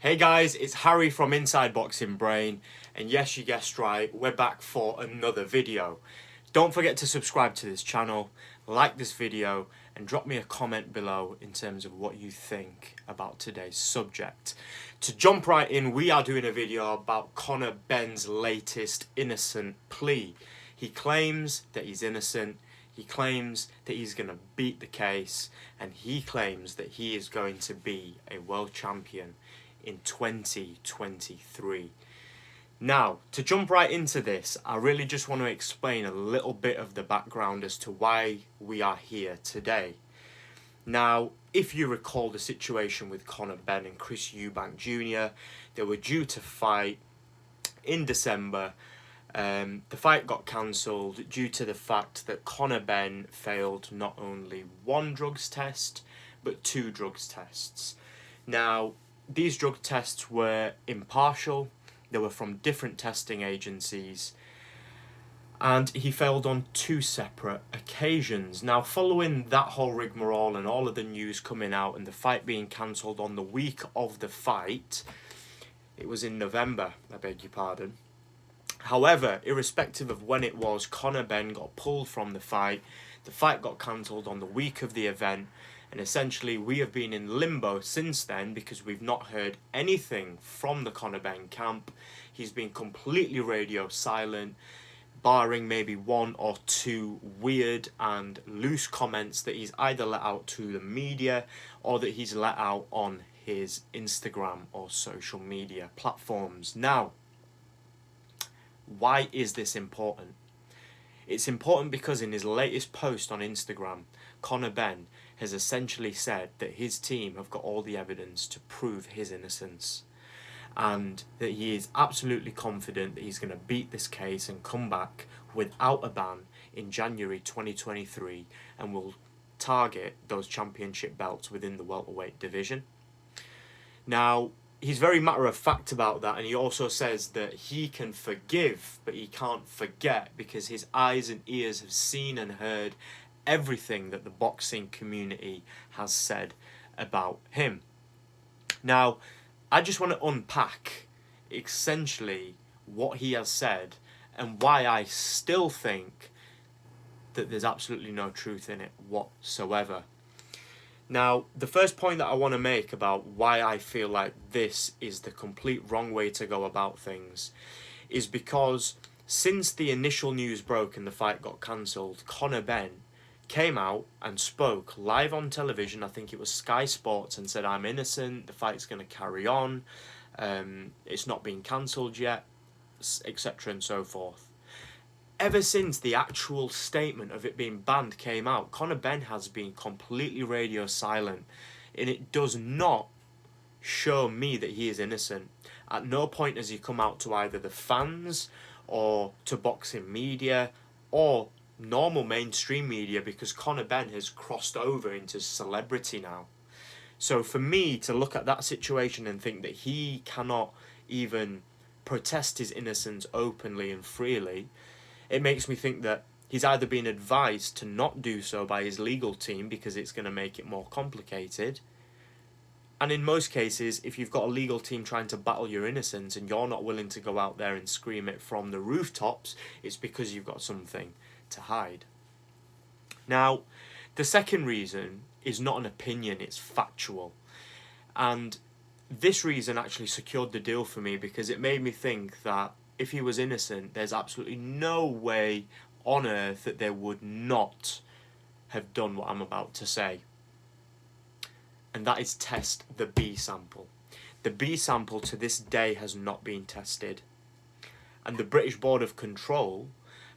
Hey guys, it's Harry from Inside Boxing Brain, and yes, you guessed right, we're back for another video. Don't forget to subscribe to this channel, like this video, and drop me a comment below in terms of what you think about today's subject. To jump right in, we are doing a video about Conor Benn's latest innocent plea. He claims that he's innocent, he claims that he's going to beat the case, and he claims that he is going to be a world champion in 2023. Now, to jump right into this, I really just want to explain a little bit of the background as to why we are here today. Now, if you recall the situation with Conor Benn and Chris Eubank Jr., they were due to fight in December. The fight got cancelled due to the fact that Conor Benn failed not only one drugs test, but two drugs tests. Now, these drug tests were impartial, they were from different testing agencies, and he failed on two separate occasions. Now, following that whole rigmarole and all of the news coming out and the fight being cancelled on the week of the fight, it was in November, I beg your pardon. However, irrespective of when it was, Conor Benn got pulled from the fight got cancelled on the week of the event, and essentially we have been in limbo since then because we've not heard anything from the Conor Benn camp. He's been completely radio silent, barring maybe one or two weird and loose comments that he's either let out to the media or that he's let out on his Instagram or social media platforms. Now, why is this important? It's important because in his latest post on Instagram, Conor Benn has essentially said that his team have got all the evidence to prove his innocence, and that he is absolutely confident that he's going to beat this case and come back without a ban in January 2023 and will target those championship belts within the welterweight division. Now, he's very matter-of-fact about that, and he also says that he can forgive, but he can't forget, because his eyes and ears have seen and heard everything that the boxing community has said about him. Now, I just want to unpack essentially what he has said and why I still think that there's absolutely no truth in it whatsoever. Now, the first point that I want to make about why I feel like this is the complete wrong way to go about things is because since the initial news broke and the fight got cancelled, Conor Benn came out and spoke live on television, I think it was Sky Sports, and said, I'm innocent, the fight's going to carry on, it's not been cancelled yet, etc. and so forth. Ever since the actual statement of it being banned came out, Conor Benn has been completely radio silent, and it does not show me that he is innocent. At no point has he come out to either the fans or to boxing media or normal mainstream media, because Conor Benn has crossed over into celebrity now. So for me to look at that situation and think that he cannot even protest his innocence openly and freely, it makes me think that he's either been advised to not do so by his legal team because it's going to make it more complicated. And in most cases, if you've got a legal team trying to battle your innocence and you're not willing to go out there and scream it from the rooftops, it's because you've got something to hide. Now, the second reason is not an opinion, it's factual. And this reason actually secured the deal for me because it made me think that if he was innocent, there's absolutely no way on earth that they would not have done what I'm about to say. And that is test the B sample. The B sample to this day has not been tested. And the British Board of Control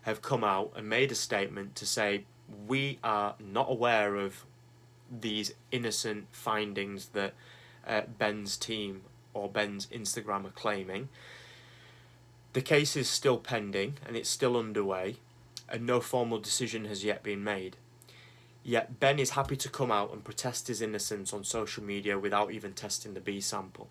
have come out and made a statement to say, we are not aware of these innocent findings that Benn's team or Benn's Instagram are claiming. The case is still pending and it's still underway, and no formal decision has yet been made. Yet Benn is happy to come out and protest his innocence on social media without even testing the B sample.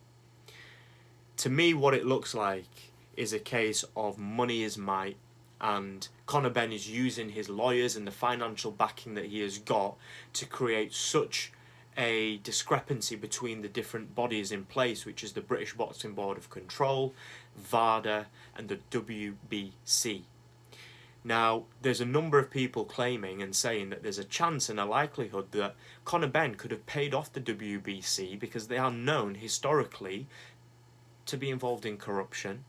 To me, what it looks like is a case of money is might, and Conor Benn is using his lawyers and the financial backing that he has got to create such a discrepancy between the different bodies in place, which is the British Boxing Board of Control, VADA, and the WBC. Now, there's a number of people claiming and saying that there's a chance and a likelihood that Conor Benn could have paid off the WBC because they are known historically to be involved in corruption,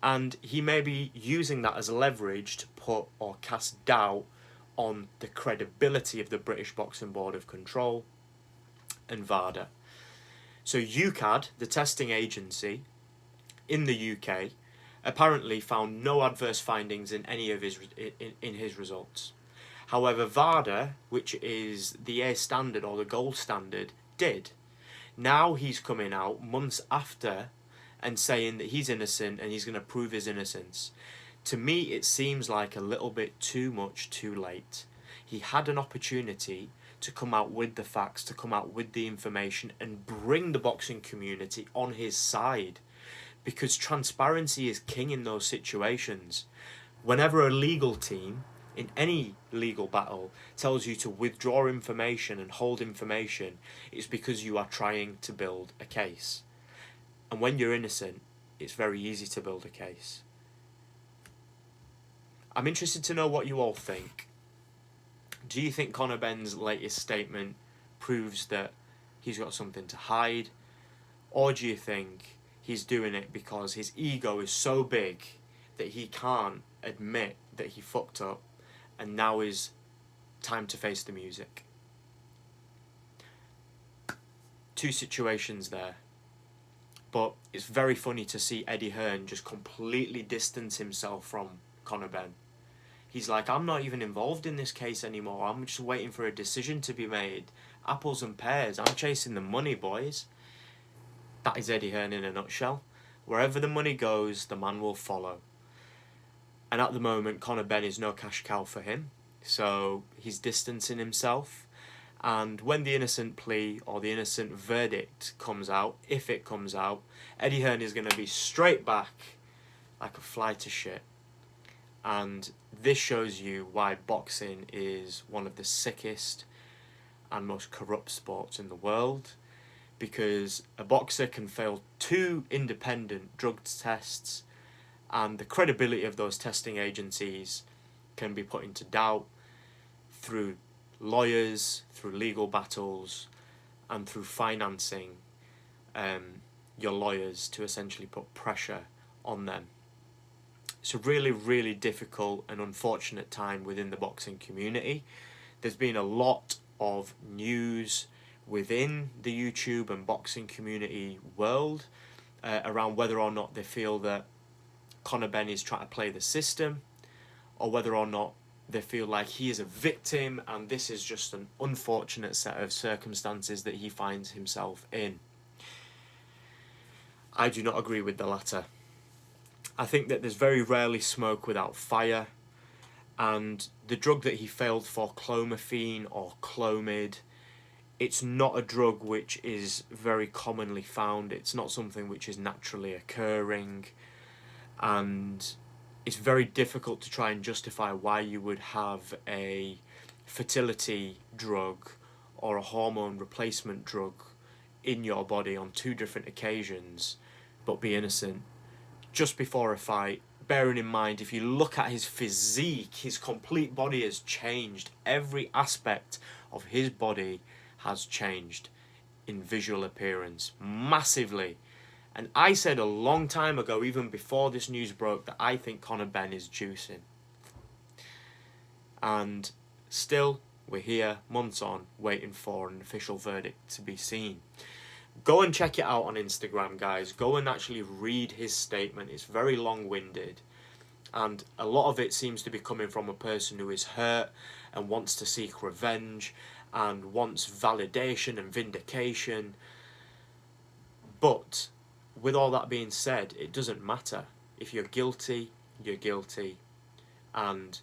and he may be using that as leverage to put or cast doubt on the credibility of the British Boxing Board of Control and VADA. So UKAD, the testing agency in the UK, apparently found no adverse findings in any of his results. However, VADA, which is the A standard or the gold standard, did. Now he's coming out months after and saying that he's innocent and he's going to prove his innocence. To me, it seems like a little bit too much too late. He had an opportunity to come out with the facts, to come out with the information and bring the boxing community on his side, because transparency is king in those situations. Whenever a legal team in any legal battle tells you to withdraw information and hold information, it's because you are trying to build a case. And when you're innocent, it's very easy to build a case. I'm interested to know what you all think. Do you think Conor Benn's latest statement proves that he's got something to hide? Or do you think he's doing it because his ego is so big that he can't admit that he fucked up and now is time to face the music? Two situations there. But it's very funny to see Eddie Hearn just completely distance himself from Conor Benn. He's like, I'm not even involved in this case anymore. I'm just waiting for a decision to be made. Apples and pears. I'm chasing the money, boys. That is Eddie Hearn in a nutshell. Wherever the money goes, the man will follow. And at the moment, Conor Benn is no cash cow for him. So he's distancing himself. And when the innocent plea or the innocent verdict comes out, if it comes out, Eddie Hearn is going to be straight back like a fly to shit. And this shows you why boxing is one of the sickest and most corrupt sports in the world, because a boxer can fail 2 independent drug tests and the credibility of those testing agencies can be put into doubt through lawyers, through legal battles, and through financing your lawyers to essentially put pressure on them. It's a really, really difficult and unfortunate time within the boxing community. There's been a lot of news within the YouTube and boxing community world around whether or not they feel that Conor Benn is trying to play the system, or whether or not they feel like he is a victim and this is just an unfortunate set of circumstances that he finds himself in. I do not agree with the latter. I think that there's very rarely smoke without fire, and the drug that he failed for, clomiphene or clomid, it's not a drug which is very commonly found. It's not something which is naturally occurring, and it's very difficult to try and justify why you would have a fertility drug or a hormone replacement drug in your body on 2 different occasions but be innocent. Just before a fight, bearing in mind, if you look at his physique, his complete body has changed. Every aspect of his body has changed in visual appearance massively. And I said a long time ago, even before this news broke, that I think Conor Benn is juicing. And still, we're here, months on, waiting for an official verdict to be seen. Go and check it out on Instagram, guys. Go and actually read his statement. It's very long-winded. And a lot of it seems to be coming from a person who is hurt and wants to seek revenge and wants validation and vindication. But with all that being said, it doesn't matter. If you're guilty, you're guilty. And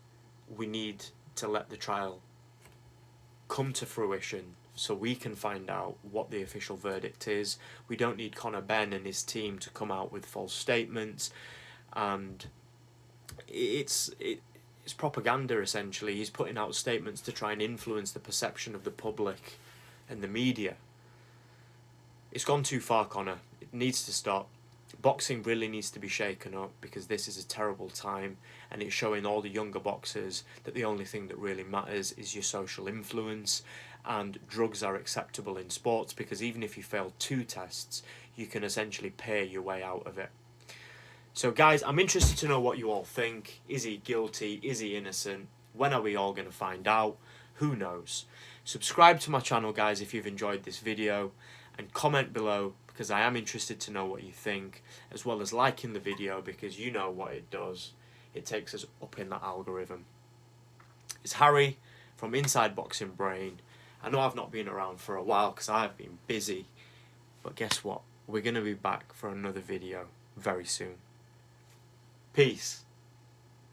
we need to let the trial come to fruition so we can find out what the official verdict is. We don't need Conor Benn and his team to come out with false statements, and it's propaganda essentially. He's putting out statements to try and influence the perception of the public and the media. It's gone too far, Conor. It needs to stop. Boxing really needs to be shaken up, because this is a terrible time, and it's showing all the younger boxers that the only thing that really matters is your social influence, and drugs are acceptable in sports, because even if you fail 2 tests, you can essentially pay your way out of it. So guys, I'm interested to know what you all think. Is he guilty? Is he innocent? When are we all going to find out? Who knows? Subscribe to my channel, guys, if you've enjoyed this video, and comment below, because I am interested to know what you think, as well as liking the video, because you know what it does. It takes us up in that algorithm. It's Harry from Inside Boxing Brain. I know I've not been around for a while because I've been busy, but guess what? We're going to be back for another video very soon. Peace.